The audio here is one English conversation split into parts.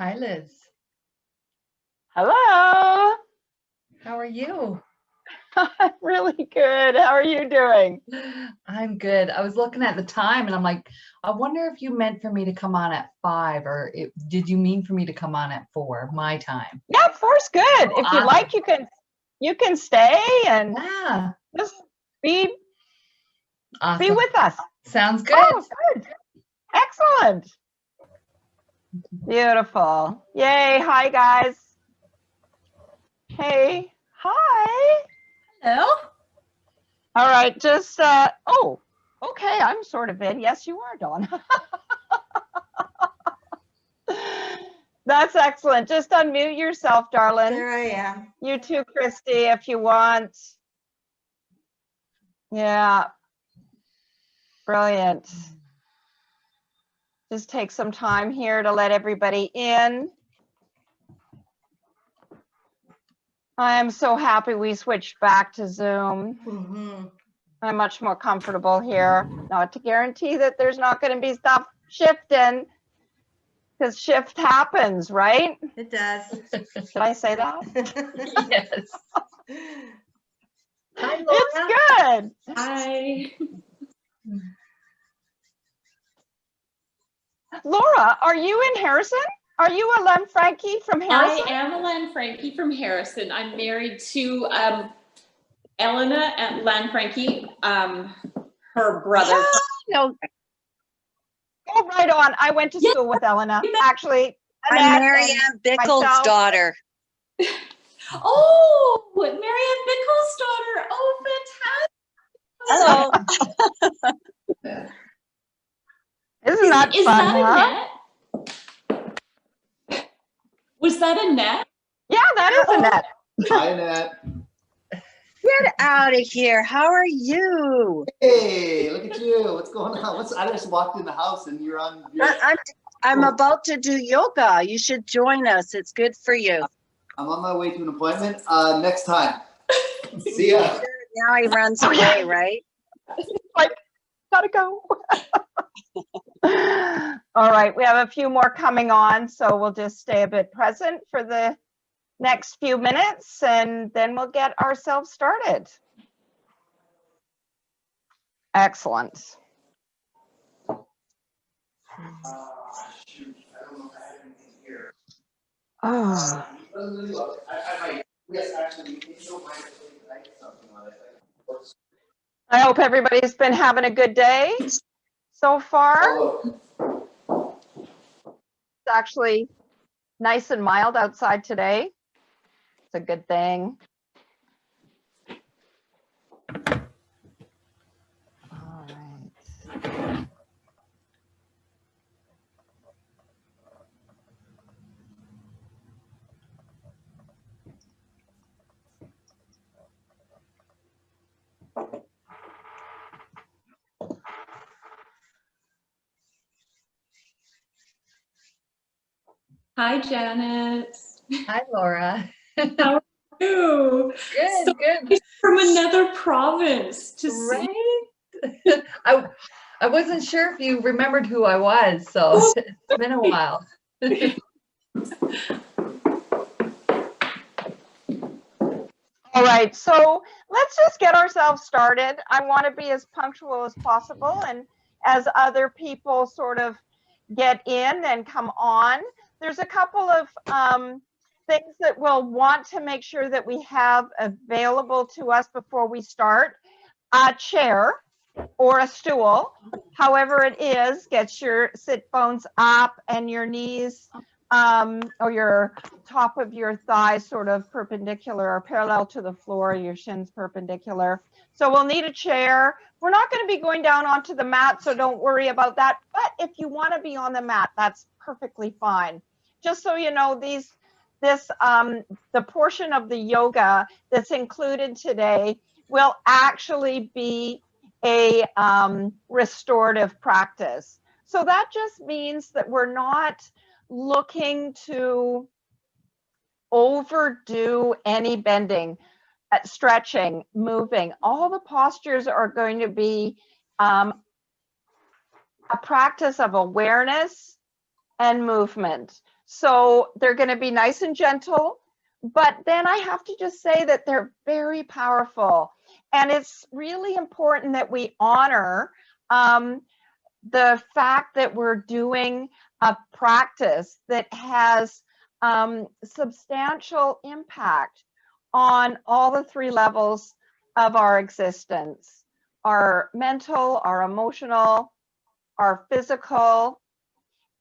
Hi, Liz. Hello. How are you? I'm really good. How are you doing? I'm good. I was looking at the time and I'm like, I wonder if you meant for me to come on at 5 or did you mean for me to come on at 4, my time? Yeah, 4's good. If you Awesome. like, you can stay and Yeah. just be Awesome. with us. Sounds good. Oh, good. Excellent. Beautiful. Yay. Hi, guys. Hey. Hi. Hello. All right. Just, oh, okay. I'm sort of in. Yes, you are, Dawn. That's excellent. Just unmute yourself, darling. There I am. You too, Christy, if you want. Yeah. Brilliant. Just take some time here to let everybody in. I am so happy we switched back to Zoom. Mm-hmm. I'm much more comfortable here. Not to guarantee that there's not going to be stuff shifting, because shift happens, right? It does. Did I say that? Yes. Hi, Laura. It's good. Hi. Laura, are you in Harrison? Are you a Lem Frankie from Harrison? I am Len Frankie from Harrison. I'm married to Elena and Len Frankie, her brother. No. Oh, right on. I went to school with Elena. Actually, I'm Marianne Bickle's daughter. Oh, Marianne Bickle's daughter. Oh, fantastic. Hello. Isn't that Is fun, that Annette? Was that Annette? Yeah, that is Annette. Hi, Annette. Get out of here. How are you? Hey, look at you. What's going on? I just walked in the house and you're on. I'm about to do yoga. You should join us. It's good for you. I'm on my way to an appointment. Next time. See ya. Now he runs away, right? Like, gotta go. All right, we have a few more coming on, so we'll just stay a bit present for the next few minutes, and then we'll get ourselves started. Excellent. Shoot, I don't know if I have anything here. Oh. Yes, actually, you don't mind if I write something on it. I hope everybody's been having a good day so far. It's actually nice and mild outside today. It's a good thing. All right. Hi, Janet. Hi, Laura. How are you? Good, So good. from another province to see. Right? I wasn't sure if you remembered who I was, so it's been a while. All right, so let's just get ourselves started. I want to be as punctual as possible, and as other people sort of get in and come on, there's a couple of things that we'll want to make sure that we have available to us before we start. A chair or a stool, however it is, get your sit bones up and your knees or your top of your thighs sort of perpendicular or parallel to the floor, your shins perpendicular. So we'll need a chair. We're not going to be going down onto the mat, so don't worry about that. But if you want to be on the mat, that's perfectly fine. Just so you know, the portion of the yoga that's included today will actually be a restorative practice. So that just means that we're not looking to overdo any bending, stretching, moving. All the postures are going to be a practice of awareness and movement. So they're going to be nice and gentle, but then I have to just say that they're very powerful. And it's really important that we honor the fact that we're doing a practice that has substantial impact on all the three levels of our existence: our mental, our emotional, our physical,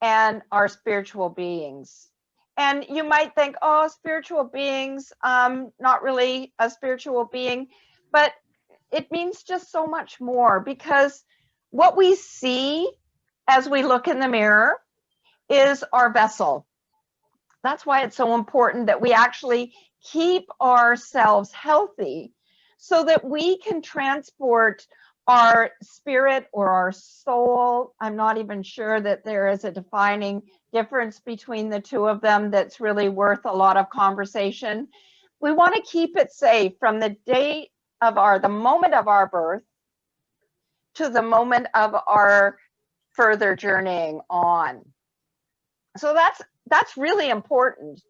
and our spiritual beings. And you might think, oh, spiritual beings, not really a spiritual being, but it means just so much more, because what we see as we look in the mirror is our vessel. That's why it's so important that we actually keep ourselves healthy so that we can transport our spirit or our soul. I'm not even sure that there is a defining difference between the two of them that's really worth a lot of conversation. We want to keep it safe from the date of the moment of our birth to the moment of our further journeying on. So that's really important.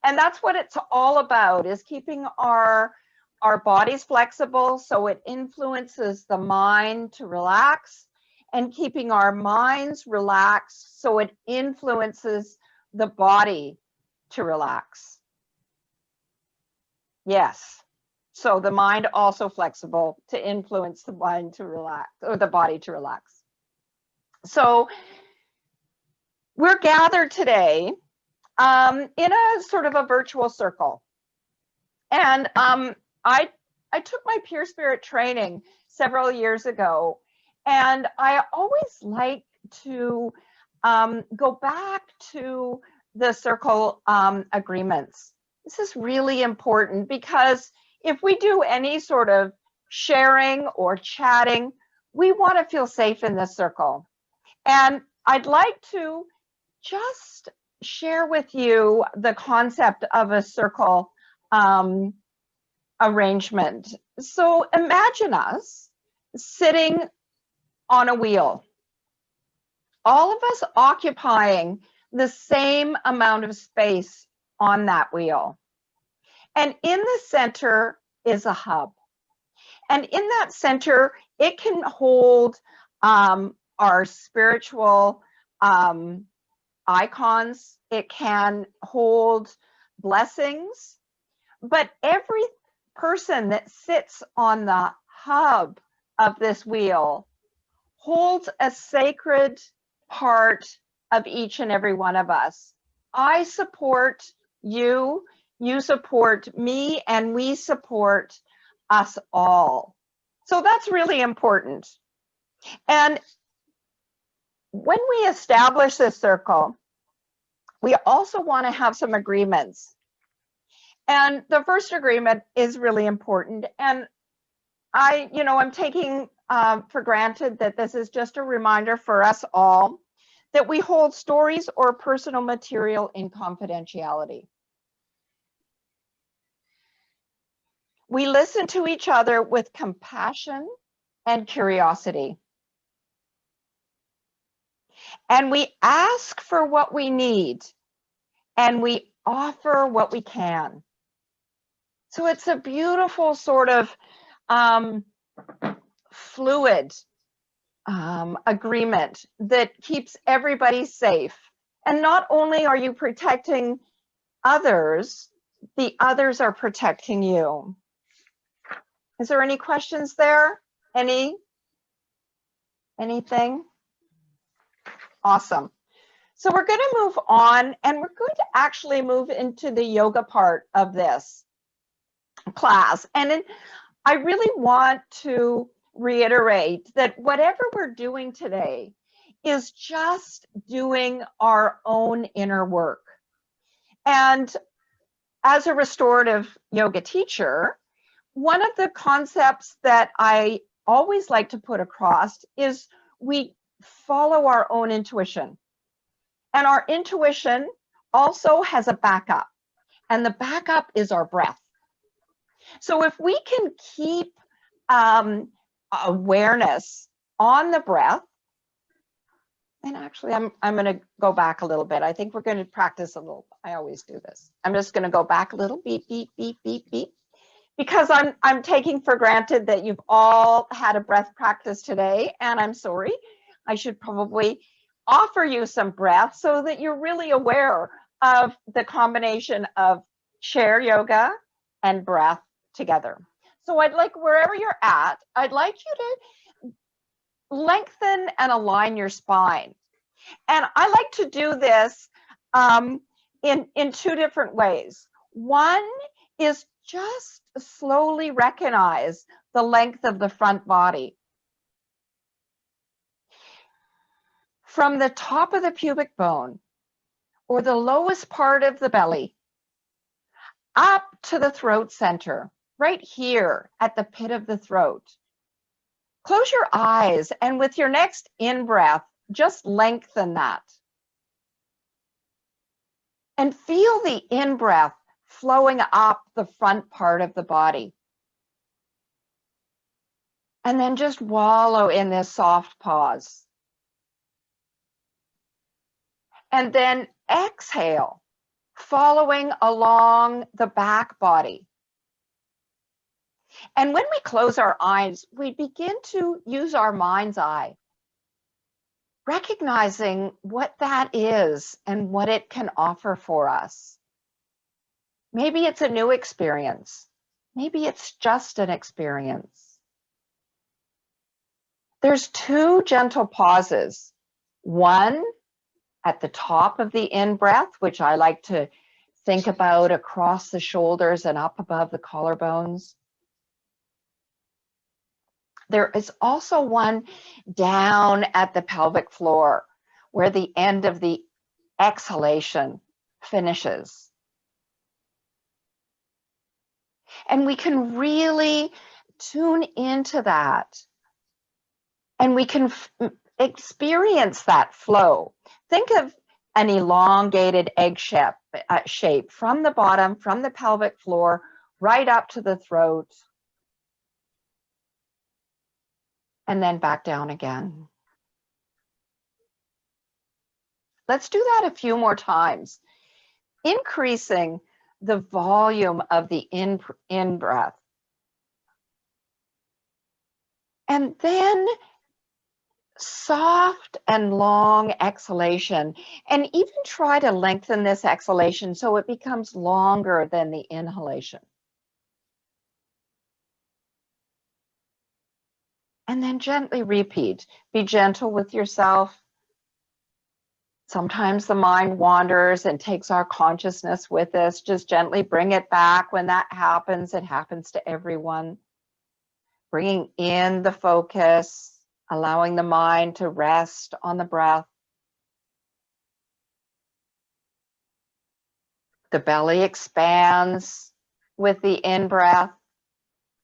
And that's what it's all about, is keeping our bodies flexible so it influences the mind to relax, and keeping our minds relaxed so it influences the body to relax. Yes. So the mind also flexible to influence the mind to relax, or the body to relax. So we're gathered today in a sort of a virtual circle. And I took my Pure Spirit training several years ago, and I always like to go back to the circle agreements. This is really important, because if we do any sort of sharing or chatting, we want to feel safe in this circle. And I'd like to just share with you the concept of a circle arrangement. So imagine us sitting on a wheel, all of us occupying the same amount of space on that wheel. And in the center is a hub. And in that center, it can hold our spiritual icons. It can hold blessings. But every person that sits on the hub of this wheel holds a sacred part of each and every one of us. I support you, you support me, and we support us all. So that's really important. And when we establish this circle, we also want to have some agreements. And the first agreement is really important. And I'm taking for granted that this is just a reminder for us all that we hold stories or personal material in confidentiality. We listen to each other with compassion and curiosity. And we ask for what we need, and we offer what we can. So it's a beautiful sort of fluid agreement that keeps everybody safe. And not only are you protecting others, the others are protecting you. Is there any questions there? Anything? Awesome. So we're going to move on, and we're going to actually move into the yoga part of this class. And I really want to reiterate that whatever we're doing today is just doing our own inner work. And as a restorative yoga teacher, one of the concepts that I always like to put across is we follow our own intuition. And our intuition also has a backup, and the backup is our breath. So if we can keep awareness on the breath, And actually, I'm going to go back a little bit. I think we're going to practice a little. I always do this. I'm just going to go back a little, beep, beep, beep, beep, beep, because I'm taking for granted that you've all had a breath practice today, and I'm sorry. I should probably offer you some breath so that you're really aware of the combination of chair yoga and breath together. So I'd like, wherever you're at, I'd like you to lengthen and align your spine. And I like to do this in two different ways. One is just slowly recognize the length of the front body. From the top of the pubic bone, or the lowest part of the belly, up to the throat center, right here at the pit of the throat. Close your eyes, and with your next in-breath, just lengthen that. And feel the in-breath flowing up the front part of the body. And then just wallow in this soft pause. And then exhale, following along the back body. And when we close our eyes, we begin to use our mind's eye, recognizing what that is and what it can offer for us. Maybe it's a new experience. Maybe it's just an experience. There's two gentle pauses. One at the top of the in-breath, which I like to think about across the shoulders and up above the collarbones. There is also one down at the pelvic floor, where the end of the exhalation finishes. And we can really tune into that. And we can experience that flow. Think of an elongated egg shape from the bottom, from the pelvic floor, right up to the throat, and then back down again. Let's do that a few more times, increasing the volume of the in-breath. And then soft and long exhalation, and even try to lengthen this exhalation so it becomes longer than the inhalation. And then gently repeat. Be gentle with yourself. Sometimes the mind wanders and takes our consciousness with us. Just gently bring it back when that happens. It happens to everyone. Bringing in the focus, allowing the mind to rest on the breath. The belly expands with the in-breath,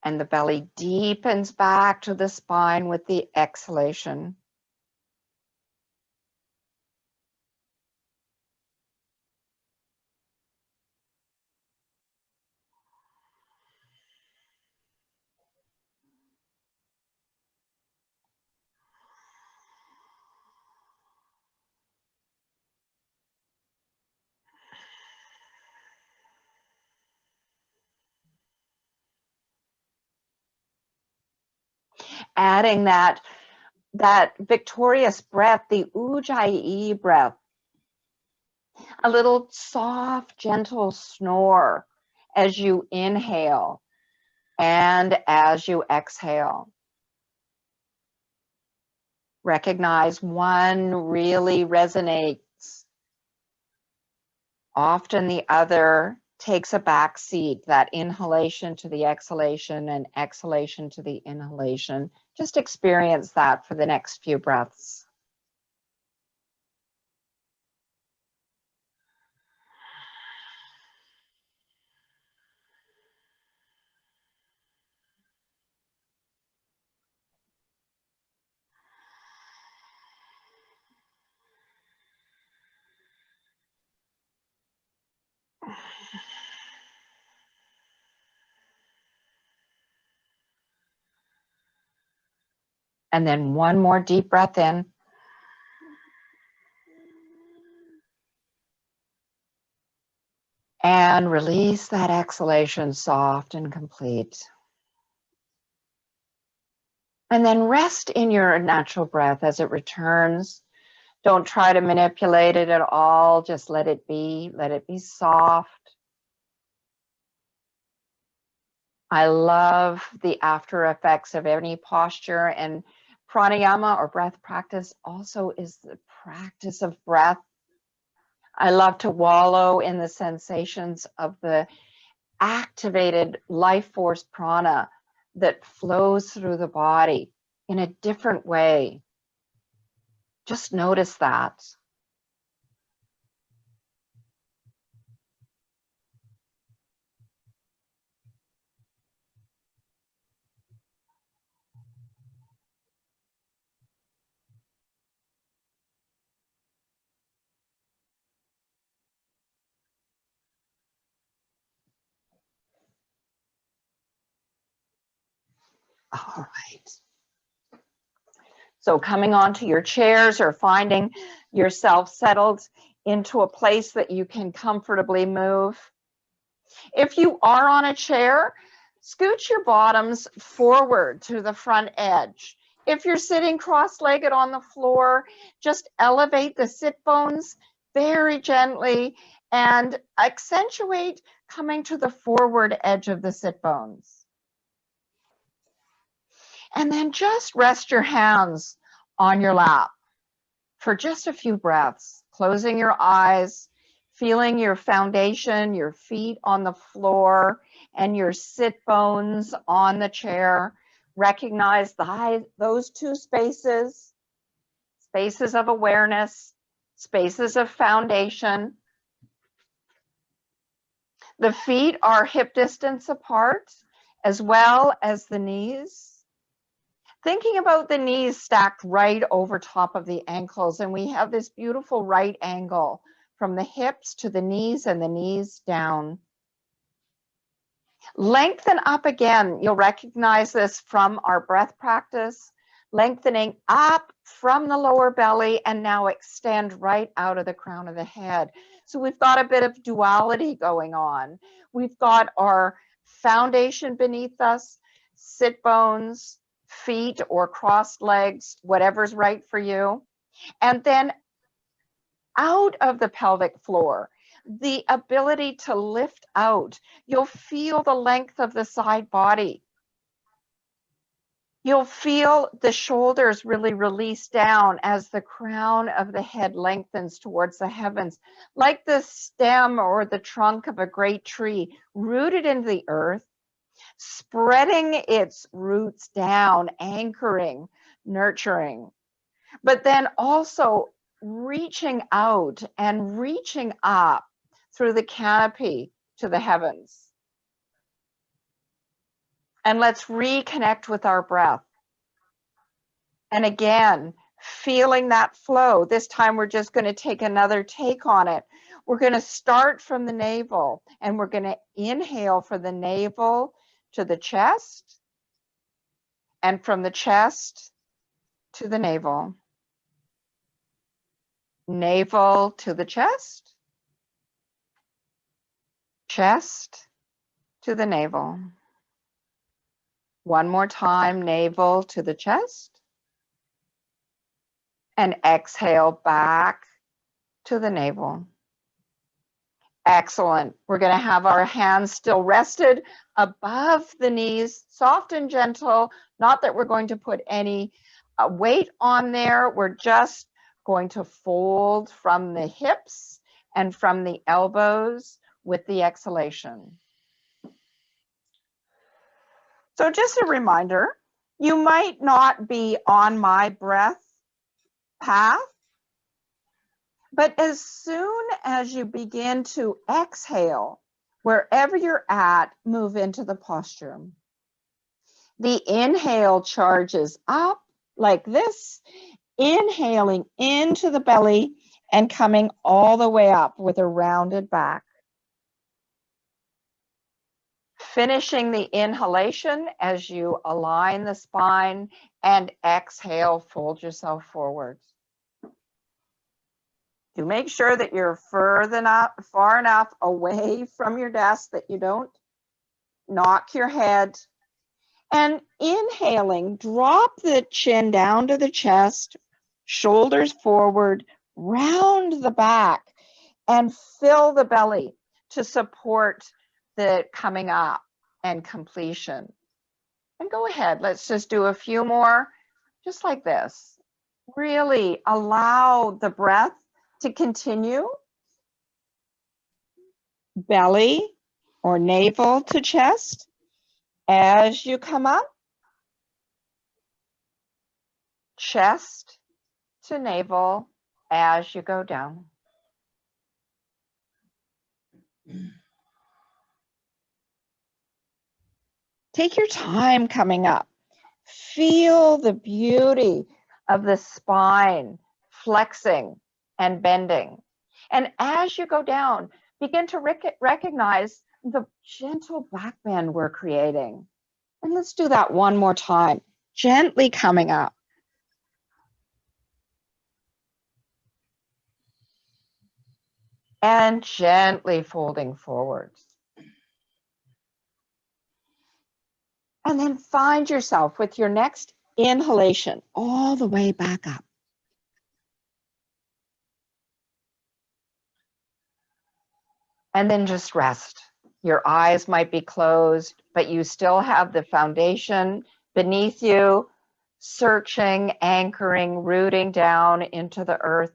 and the belly deepens back to the spine with the exhalation. Adding that victorious breath, the Ujjayi breath, a little soft, gentle snore as you inhale and as you exhale. Recognize one really resonates. Often the other takes a back seat, that inhalation to the exhalation and exhalation to the inhalation. Just experience that for the next few breaths. And then one more deep breath in. And release that exhalation, soft and complete. And then rest in your natural breath as it returns. Don't try to manipulate it at all. Just let it be. Let it be soft. I love the after effects of any posture, and pranayama or breath practice also is the practice of breath. I love to wallow in the sensations of the activated life force prana that flows through the body in a different way. Just notice that. All right. So coming onto your chairs or finding yourself settled into a place that you can comfortably move. If you are on a chair, scooch your bottoms forward to the front edge. If you're sitting cross-legged on the floor, just elevate the sit bones very gently and accentuate coming to the forward edge of the sit bones. And then just rest your hands on your lap for just a few breaths, closing your eyes, feeling your foundation, your feet on the floor, and your sit bones on the chair. Recognize those two spaces, spaces of awareness, spaces of foundation. The feet are hip distance apart, as well as the knees. Thinking about the knees stacked right over top of the ankles, and we have this beautiful right angle from the hips to the knees and the knees down. Lengthen up again. You'll recognize this from our breath practice. Lengthening up from the lower belly and now extend right out of the crown of the head. So we've got a bit of duality going on. We've got our foundation beneath us, sit bones, feet or crossed legs, whatever's right for you. And then out of the pelvic floor, the ability to lift out. You'll feel the length of the side body. You'll feel the shoulders really release down as the crown of the head lengthens towards the heavens, like the stem or the trunk of a great tree rooted into the earth, spreading its roots down, anchoring, nurturing, but then also reaching out and reaching up through the canopy to the heavens. And let's reconnect with our breath. And again, feeling that flow. This time we're just going to take another take on it. We're going to start from the navel, and we're going to inhale for the navel to the chest, and from the chest to the navel. Navel to the chest, chest to the navel. One more time, navel to the chest, and exhale back to the navel. Excellent. We're going to have our hands still rested above the knees, soft and gentle. Not that we're going to put any weight on there. We're just going to fold from the hips and from the elbows with the exhalation. So just a reminder, you might not be on my breath path, but as soon as you begin to exhale, wherever you're at, move into the posture. The inhale charges up like this, inhaling into the belly and coming all the way up with a rounded back. Finishing the inhalation as you align the spine, and exhale, fold yourself forward. Do make sure that you're far enough away from your desk that you don't knock your head. And inhaling, drop the chin down to the chest, shoulders forward, round the back, and fill the belly to support the coming up and completion. And go ahead, let's just do a few more, just like this. Really allow the breath to continue. Belly or navel to chest as you come up. Chest to navel as you go down. Take your time coming up. Feel the beauty of the spine flexing and bending. And as you go down, begin to recognize the gentle back bend we're creating. And let's do that one more time. Gently coming up. And gently folding forwards. And then find yourself with your next inhalation all the way back up. And then just rest. Your eyes might be closed, but you still have the foundation beneath you, searching, anchoring, rooting down into the earth.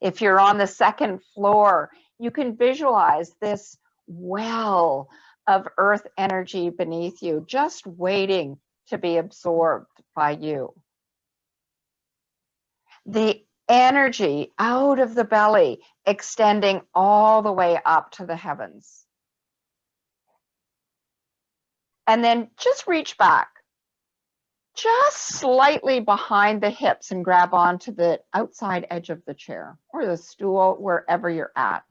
If you're on the second floor, you can visualize this well of earth energy beneath you, just waiting to be absorbed by you. The energy out of the belly, extending all the way up to the heavens. And then just reach back, just slightly behind the hips and grab onto the outside edge of the chair or the stool, wherever you're at.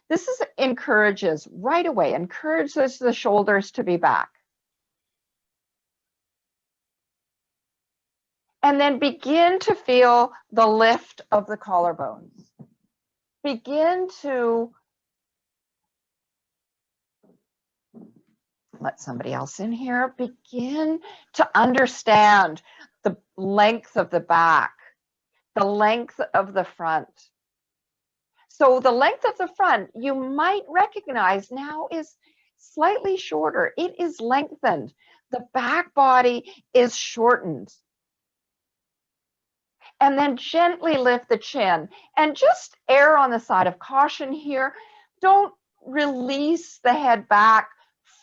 This encourages the shoulders to be back. And then begin to feel the lift of the collarbones. Begin to let somebody else in here. Begin to understand the length of the back, the length of the front. So the length of the front, you might recognize now, is slightly shorter. It is lengthened. The back body is shortened. And then gently lift the chin and just err on the side of caution here. Don't release the head back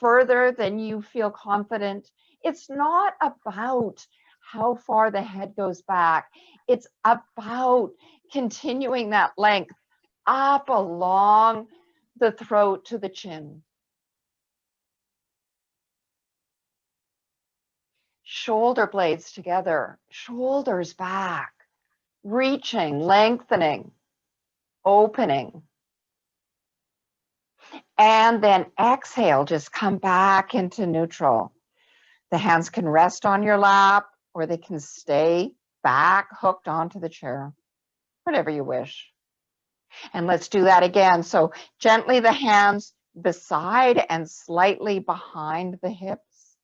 further than you feel confident. It's not about how far the head goes back. It's about continuing that length up along the throat to the chin. Shoulder blades together, shoulders back, reaching, lengthening, opening. And then exhale, just come back into neutral. The hands can rest on your lap or they can stay back, hooked onto the chair, whatever you wish. And let's do that again. So gently the hands beside and slightly behind the hips.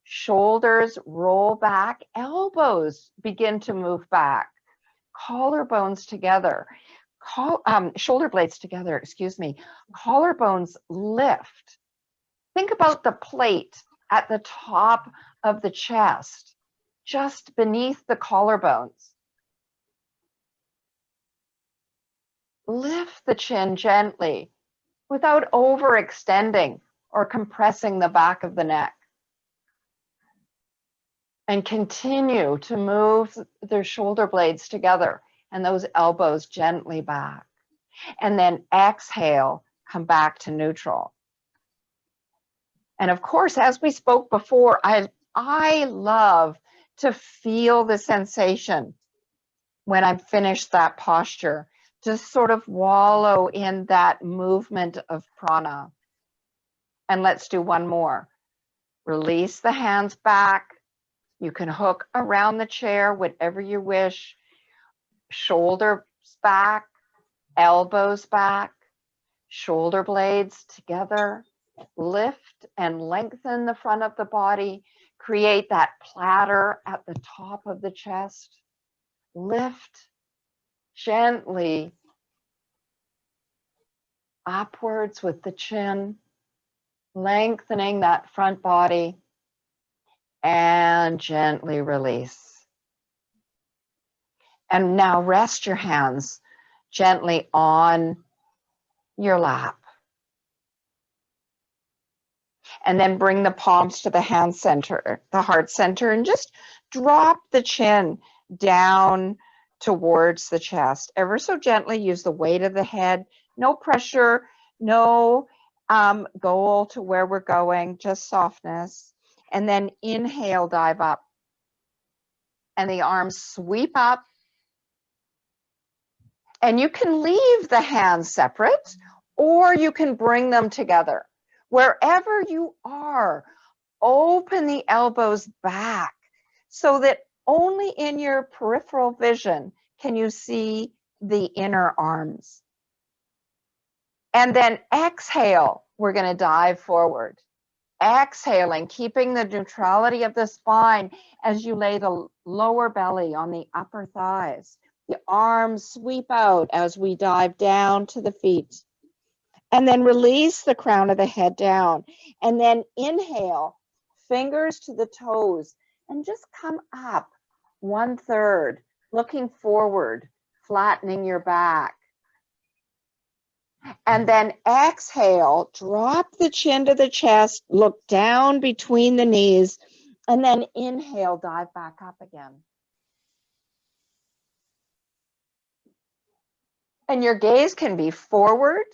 Shoulders roll back, elbows begin to move back. Collarbones together, shoulder blades together, collarbones lift. Think about the plate at the top of the chest, just beneath the collarbones. Lift the chin gently without overextending or compressing the back of the neck. And continue to move their shoulder blades together and those elbows gently back. And then exhale, come back to neutral. And of course, as we spoke before, I love to feel the sensation when I'm finished that posture, to sort of wallow in that movement of prana. And let's do one more. Release the hands back. You can hook around the chair, whatever you wish. Shoulders back, elbows back, shoulder blades together. Lift and lengthen the front of the body. Create that platter at the top of the chest. Lift gently upwards with the chin, lengthening that front body, and gently release. And now rest your hands gently on your lap. And then bring the palms to the hand center, the heart center, and just drop the chin down towards the chest. Ever so gently, use the weight of the head. No pressure, no goal to where we're going, just softness. And then inhale, dive up. And the arms sweep up. And you can leave the hands separate, or you can bring them together. Wherever you are, open the elbows back so that only in your peripheral vision can you see the inner arms. And then exhale, we're going to dive forward. Exhaling, keeping the neutrality of the spine as you lay the lower belly on the upper thighs. The arms sweep out as we dive down to the feet. And then release the crown of the head down. And then inhale, fingers to the toes, and just come up 1/3, looking forward, flattening your back. And then exhale, drop the chin to the chest, look down between the knees, and then inhale, dive back up again. And your gaze can be forward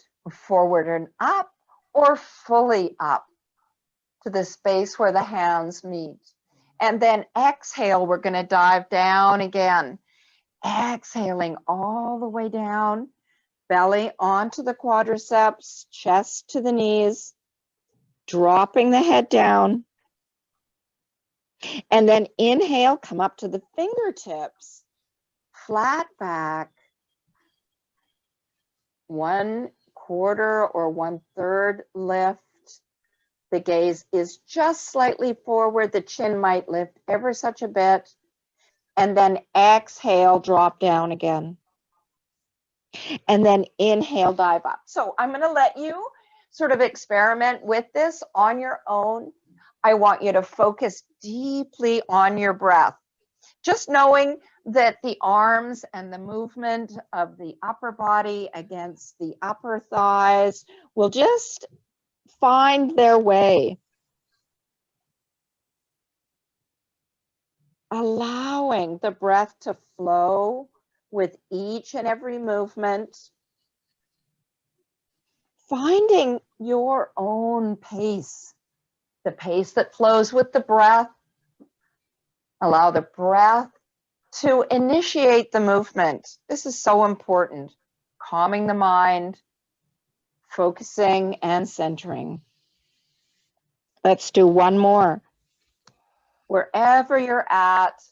and up, or fully up to the space where the hands meet. And then exhale, we're going to dive down again. Exhaling all the way down, belly onto the quadriceps, chest to the knees, dropping the head down. And then inhale, come up to the fingertips, flat back, 1/4 or 1/3 lift. The gaze is just slightly forward. The chin might lift ever such a bit. And then exhale, drop down again. And then inhale, dive up. So I'm going to let you sort of experiment with this on your own. I want you to focus deeply on your breath. Just knowing that the arms and the movement of the upper body against the upper thighs will just find their way. Allowing the breath to flow with each and every movement. Finding your own pace, the pace that flows with the breath. Allow the breath to initiate the movement. This is so important. Calming the mind, focusing and centering. Let's do one more. Wherever you're at,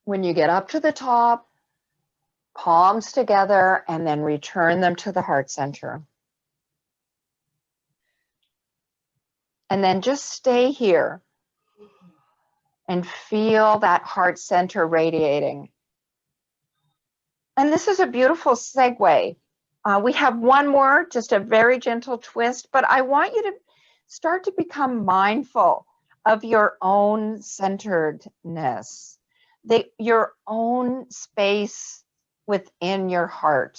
when you get up to the top, palms together, and then return them to the heart center. And then just stay here and feel that heart center radiating. And this is a beautiful segue. We have one more, just a very gentle twist, but I want you to start to become mindful of your own centeredness, your own space within your heart.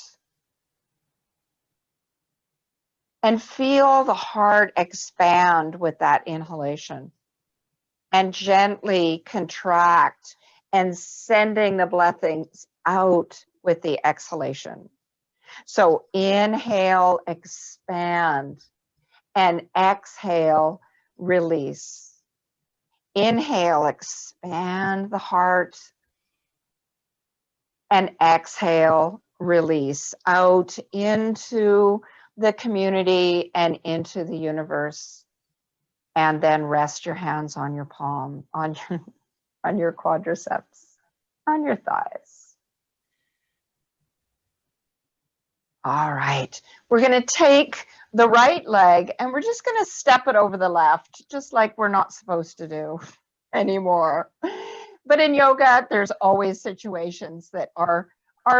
And feel the heart expand with that inhalation and gently contract and sending the blessings out with the exhalation. So inhale, expand, And exhale, release. Inhale, expand the heart. And exhale, release out into the community and into the universe. And then rest your hands on your palm, on your quadriceps, on your thighs. All right, we're going to take the right leg and we're just going to step it over the left, just like we're not supposed to do anymore. But in yoga, there's always situations that are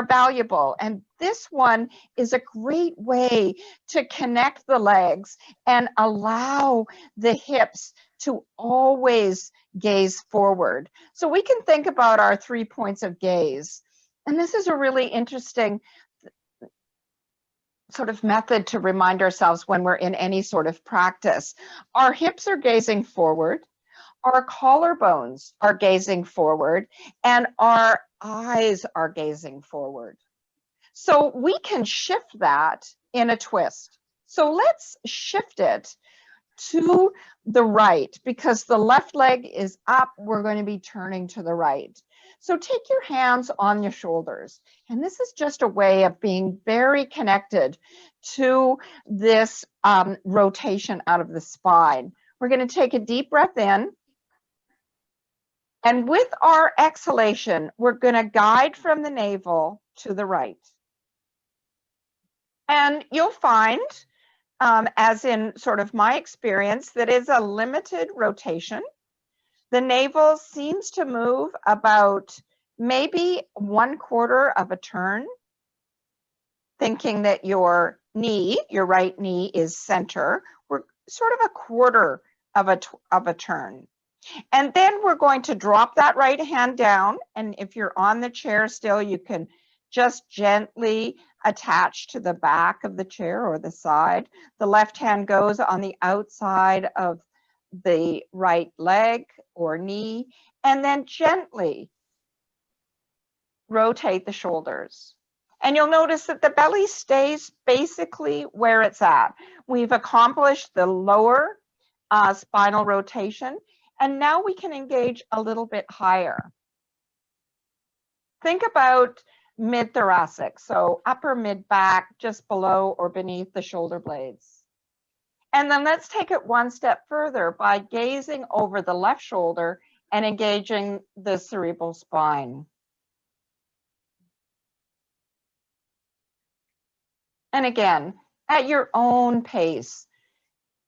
valuable. And this one is a great way to connect the legs and allow the hips to always gaze forward. So we can think about our 3 points of gaze. And this is a really interesting sort of method to remind ourselves when we're in any sort of practice. Our hips are gazing forward, our collarbones are gazing forward, and our eyes are gazing forward. So we can shift that in a twist. So let's shift it to the right, because the left leg is up, we're going to be turning to the right. So take your hands on your shoulders. And this is just a way of being very connected to this rotation out of the spine. We're going to take a deep breath in. And with our exhalation, we're going to guide from the navel to the right. And you'll find, as in sort of my experience, that is a limited rotation. The navel seems to move about maybe 1/4 of a turn, thinking that your knee, your right knee, is center. We're sort of 1/4 of a turn. And then we're going to drop that right hand down. And if you're on the chair still, you can just gently attach to the back of the chair or the side. The left hand goes on the outside of the right leg or knee, and then gently rotate the shoulders. And you'll notice that the belly stays basically where it's at. We've accomplished the lower spinal rotation, and now we can engage a little bit higher. Think about mid-thoracic, so upper mid-back, just below or beneath the shoulder blades. And then let's take it one step further by gazing over the left shoulder and engaging the cerebral spine. And again, at your own pace,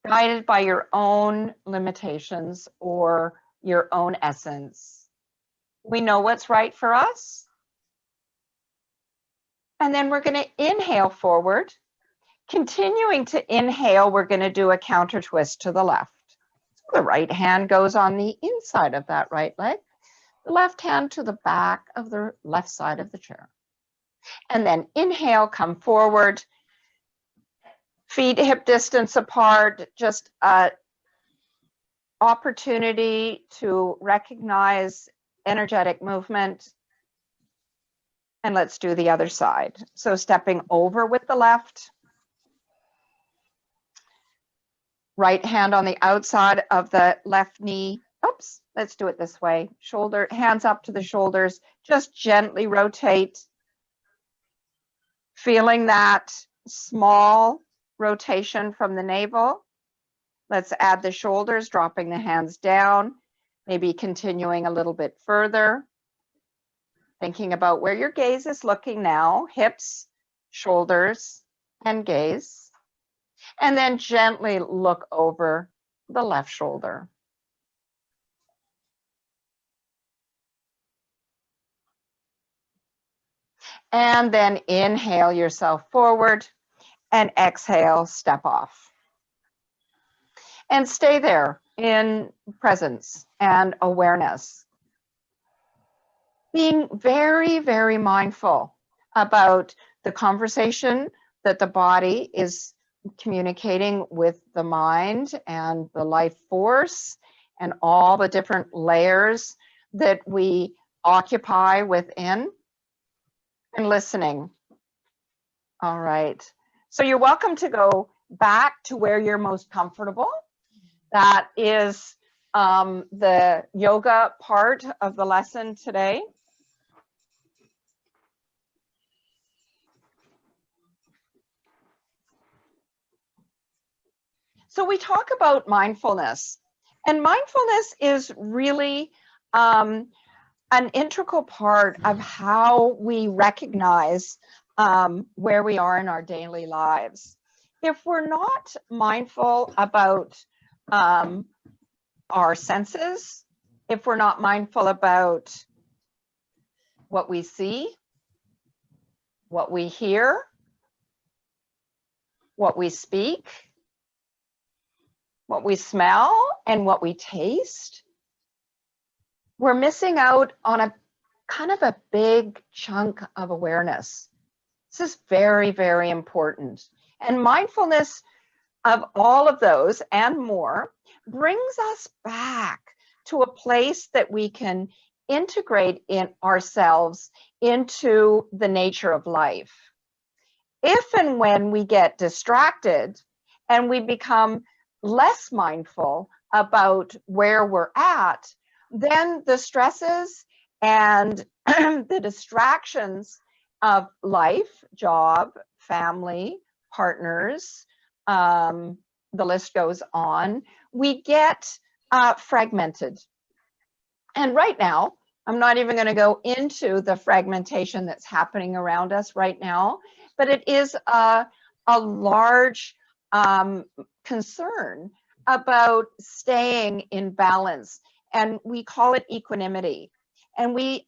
guided by your own limitations or your own essence. We know what's right for us. And then we're going to inhale forward. Continuing to inhale, we're going to do a counter twist to the left. So the right hand goes on the inside of that right leg, the left hand to the back of the left side of the chair. And then inhale, come forward, feet hip distance apart, just an opportunity to recognize energetic movement. And let's do the other side. So stepping over with the left, right hand on the outside of the left knee. Oops, let's do it this way. Shoulder, hands up to the shoulders, just gently rotate. Feeling that small rotation from the navel. Let's add the shoulders, dropping the hands down, maybe continuing a little bit further. Thinking about where your gaze is looking now, hips, shoulders, and gaze. And then gently look over the left shoulder. And then inhale yourself forward and exhale, step off. And stay there in presence and awareness. Being very, very mindful about the conversation that the body is communicating with the mind and the life force and all the different layers that we occupy within, and listening. All right. So you're welcome to go back to where you're most comfortable. That is the yoga part of the lesson today. So we talk about mindfulness, and mindfulness is really an integral part of how we recognize where we are in our daily lives. If we're not mindful about our senses, if we're not mindful about what we see, what we hear, what we speak, what we smell, and what we taste, we're missing out on a kind of a big chunk of awareness. This is very, very important. And mindfulness of all of those and more brings us back to a place that we can integrate in ourselves into the nature of life. If and when we get distracted and we become less mindful about where we're at, then the stresses and the distractions of life, job, family, partners, the list goes on, we get fragmented. And right now, I'm not even going to go into the fragmentation that's happening around us right now, but it is a large concern about staying in balance, and we call it equanimity. And we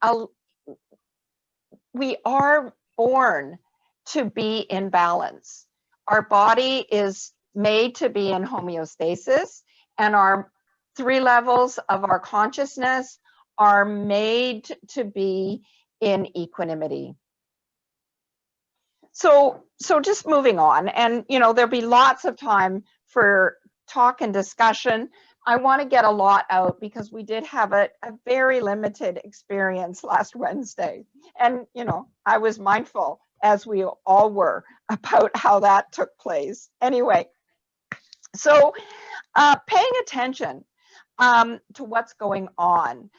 are born to be in balance. Our body is made to be in homeostasis, and our 3 levels of our consciousness are made to be in equanimity. So just moving on, and there'll be lots of time for talk and discussion. I want to get a lot out because we did have a very limited experience last Wednesday. And, I was mindful, as we all were, about how that took place. Anyway, so paying attention to what's going on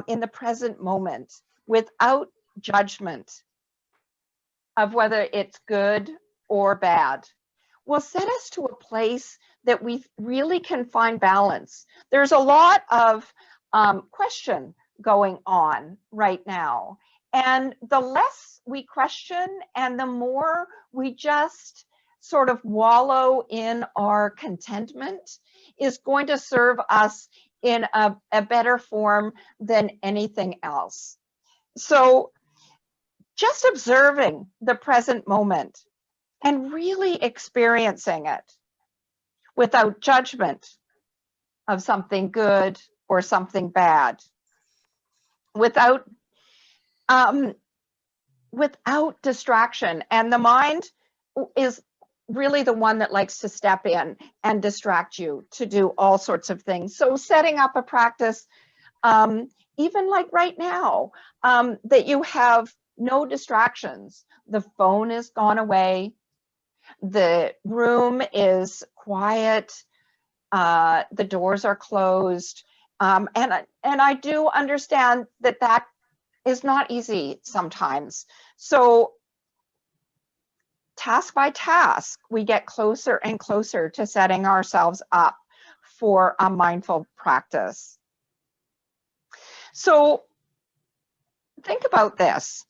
in the present moment without judgment of whether it's good or bad will set us to a place that we really can find balance. There's a lot of question going on right now. And the less we question and the more we just sort of wallow in our contentment is going to serve us in a better form than anything else. So just observing the present moment and really experiencing it without judgment of something good or something bad, without distraction. And the mind is really the one that likes to step in and distract you to do all sorts of things. So setting up a practice, even like right now, that you have no distractions. The phone is gone away. The room is quiet. The doors are closed. And I do understand that is not easy sometimes. So task by task, we get closer and closer to setting ourselves up for a mindful practice. So think about this.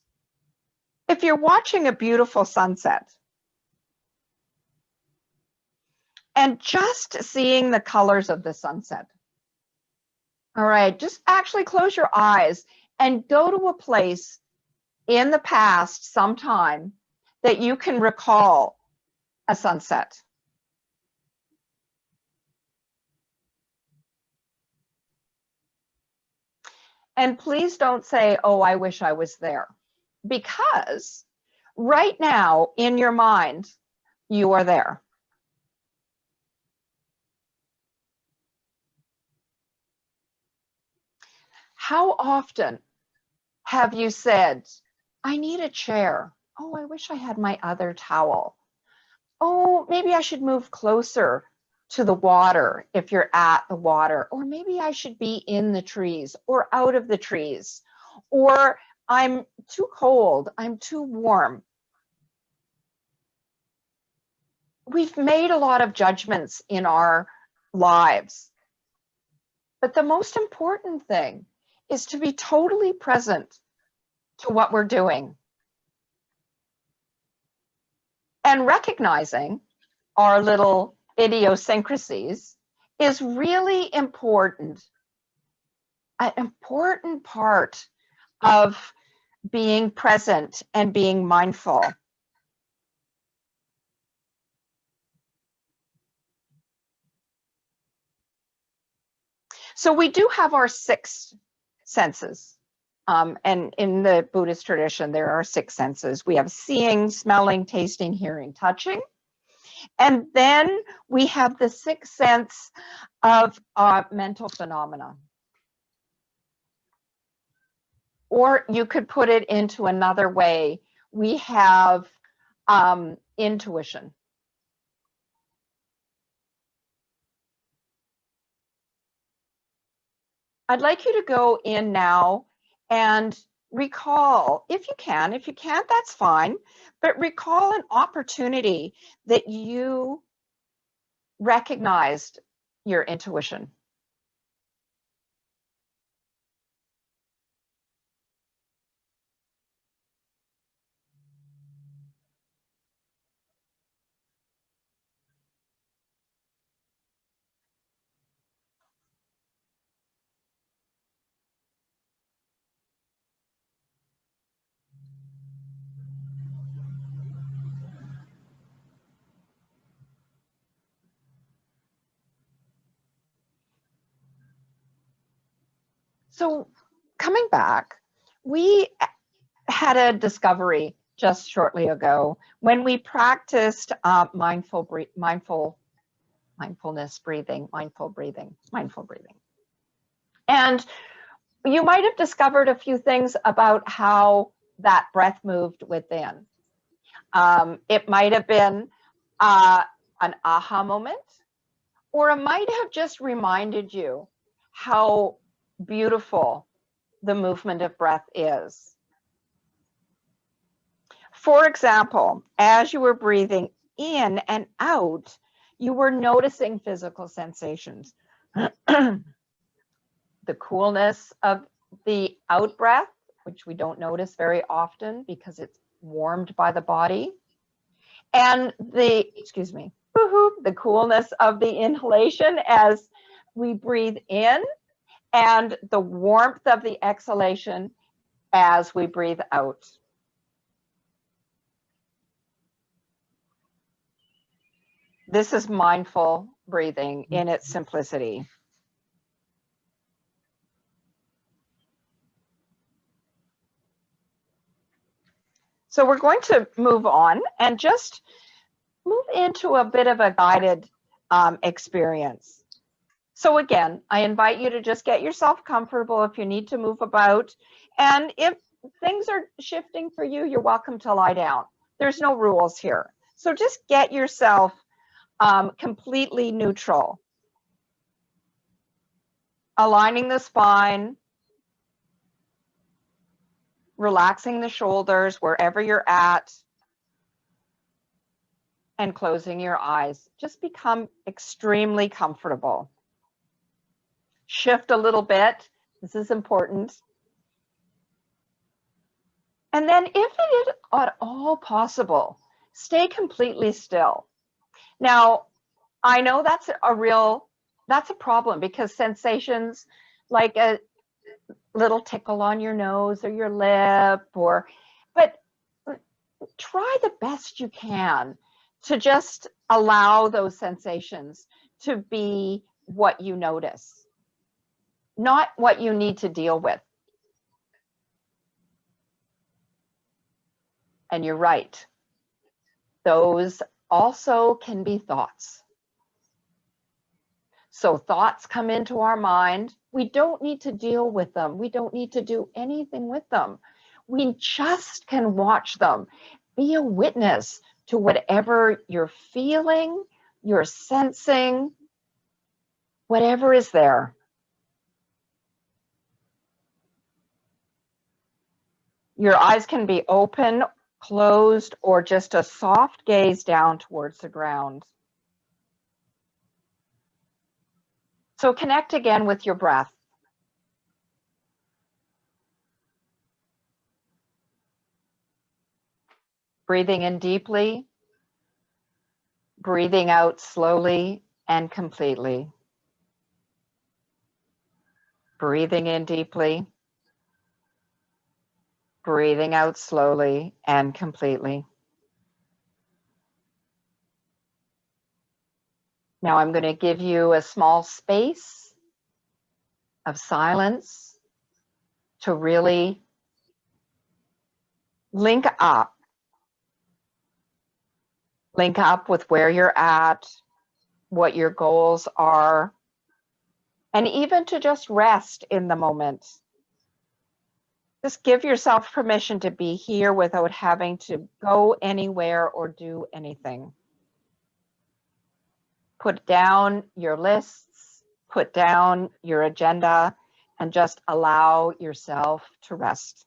If you're watching a beautiful sunset and just seeing the colors of the sunset, all right, just actually close your eyes and go to a place in the past sometime that you can recall a sunset. And please don't say, oh, I wish I was there, because right now in your mind, you are there. How often have you said, I need a chair. Oh, I wish I had my other towel. oh, maybe I should move closer to the water if you're at the water, or maybe I should be in the trees or out of the trees, or I'm too cold, I'm too warm. We've made a lot of judgments in our lives, but the most important thing is to be totally present to what we're doing and recognizing our little idiosyncrasies is really important, an important part of being present and being mindful. So we do have our 6 senses. And in the Buddhist tradition, there are 6 senses. We have seeing, smelling, tasting, hearing, touching. And then we have the 6th sense of mental phenomena. Or you could put it into another way. We have intuition. I'd like you to go in now and recall, if you can. If you can't, that's fine. But recall an opportunity that you recognized your intuition. So coming back, we had a discovery just shortly ago when we practiced mindful breathing. And you might have discovered a few things about how that breath moved within. It might have been an aha moment, or it might have just reminded you how beautiful the movement of breath is. For example, as you were breathing in and out, you were noticing physical sensations. The coolness of the out breath, which we don't notice very often because it's warmed by the body, and the coolness of the inhalation as we breathe in, and the warmth of the exhalation as we breathe out. This is mindful breathing in its simplicity. So we're going to move on and just move into a bit of a guided experience. So again, I invite you to just get yourself comfortable if you need to move about. And if things are shifting for you, you're welcome to lie down. There's no rules here. So just get yourself completely neutral. Aligning the spine, relaxing the shoulders wherever you're at, and closing your eyes. Just become extremely comfortable. Shift a little bit. This is important. And then if it is at all possible, stay completely still. Now, I know that's a problem because sensations like a little tickle on your nose or your lip, but try the best you can to just allow those sensations to be what you notice, not what you need to deal with. And you're right. Those also can be thoughts. So thoughts come into our mind. We don't need to deal with them. We don't need to do anything with them. We just can watch them, be a witness to whatever you're feeling, you're sensing, whatever is there. Your eyes can be open, closed, or just a soft gaze down towards the ground. So connect again with your breath. Breathing in deeply, breathing out slowly and completely. Breathing in deeply, breathing out slowly and completely. Now I'm going to give you a small space of silence to really link up. Link up with where you're at, what your goals are, and even to just rest in the moment. Just give yourself permission to be here without having to go anywhere or do anything. Put down your lists, put down your agenda, and just allow yourself to rest.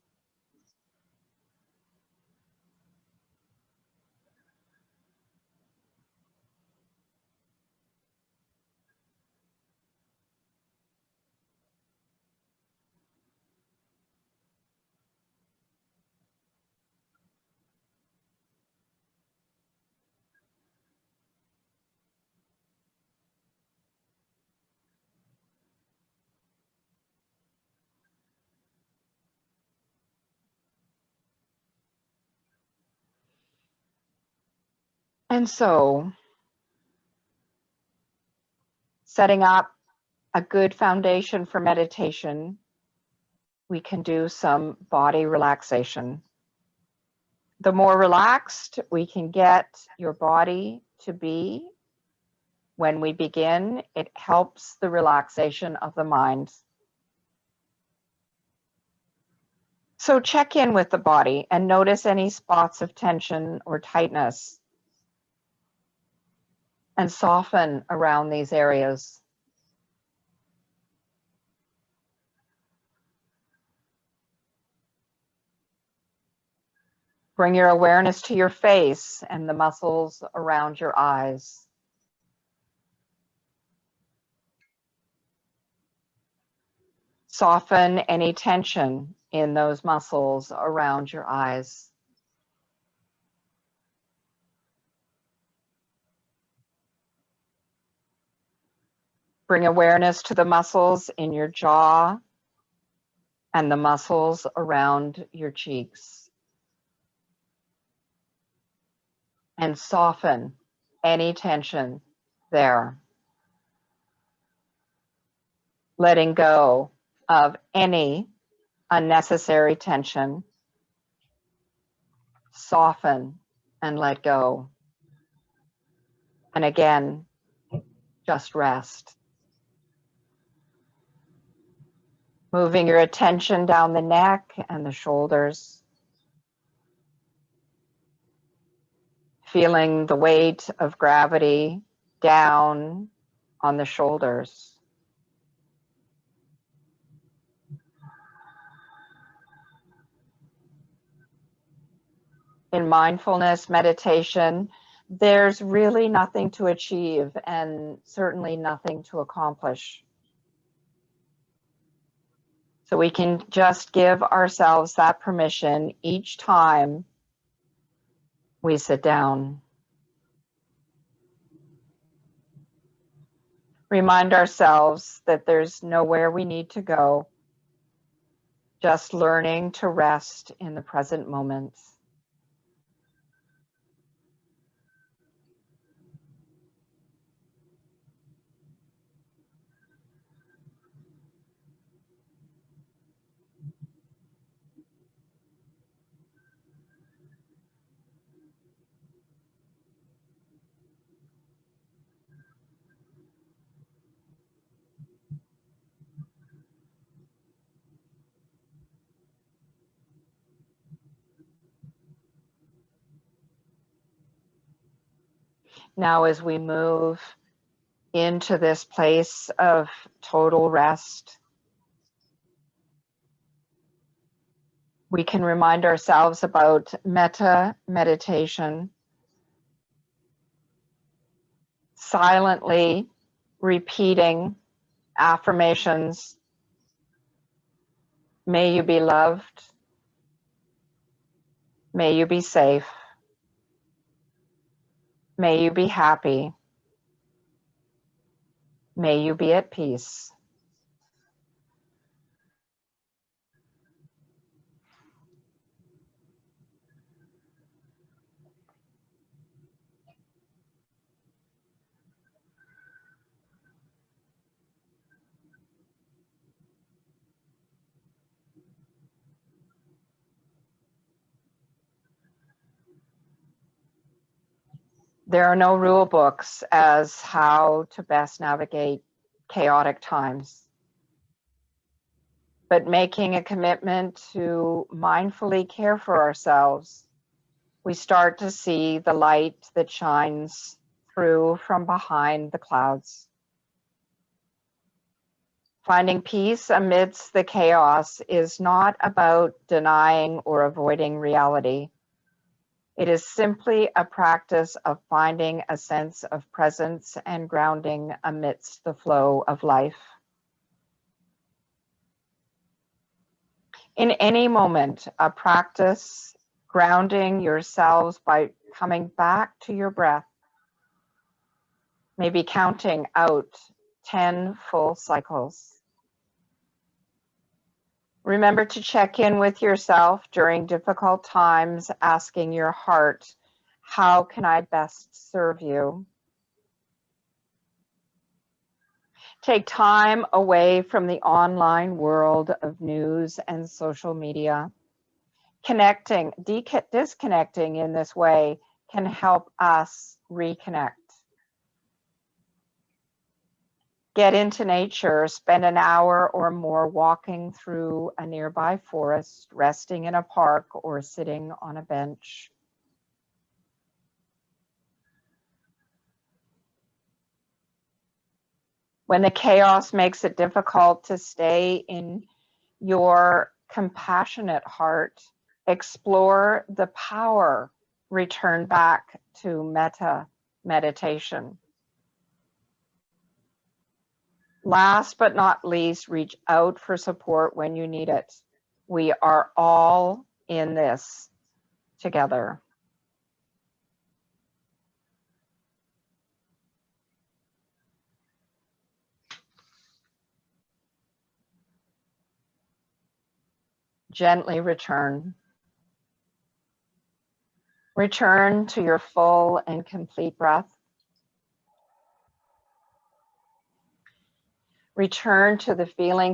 And so, setting up a good foundation for meditation, we can do some body relaxation. The more relaxed we can get your body to be when we begin, it helps the relaxation of the mind. So check in with the body and notice any spots of tension or tightness and soften around these areas. Bring your awareness to your face and the muscles around your eyes. Soften any tension in those muscles around your eyes. Bring awareness to the muscles in your jaw and the muscles around your cheeks. And soften any tension there. Letting go of any unnecessary tension. Soften and let go. And again, just rest. Moving your attention down the neck and the shoulders. Feeling the weight of gravity down on the shoulders. In mindfulness meditation, there's really nothing to achieve and certainly nothing to accomplish. So we can just give ourselves that permission each time we sit down. Remind ourselves that there's nowhere we need to go, just learning to rest in the present moment. Now, as we move into this place of total rest, we can remind ourselves about metta meditation, silently repeating affirmations. May you be loved. May you be safe. May you be happy. May you be at peace. There are no rule books as how to best navigate chaotic times, but making a commitment to mindfully care for ourselves, we start to see the light that shines through from behind the clouds. Finding peace amidst the chaos is not about denying or avoiding reality. It is simply a practice of finding a sense of presence and grounding amidst the flow of life. In any moment, a practice grounding yourselves by coming back to your breath, maybe counting out 10 full cycles. Remember to check in with yourself during difficult times, asking your heart, how can I best serve you? Take time away from the online world of news and social media. Disconnecting in this way can help us reconnect. Get into nature, spend an hour or more walking through a nearby forest, resting in a park, or sitting on a bench. When the chaos makes it difficult to stay in your compassionate heart, explore the power, return back to metta meditation. Last but not least, reach out for support when you need it. We are all in this together. Gently return. Return to your full and complete breath. Return to the feelings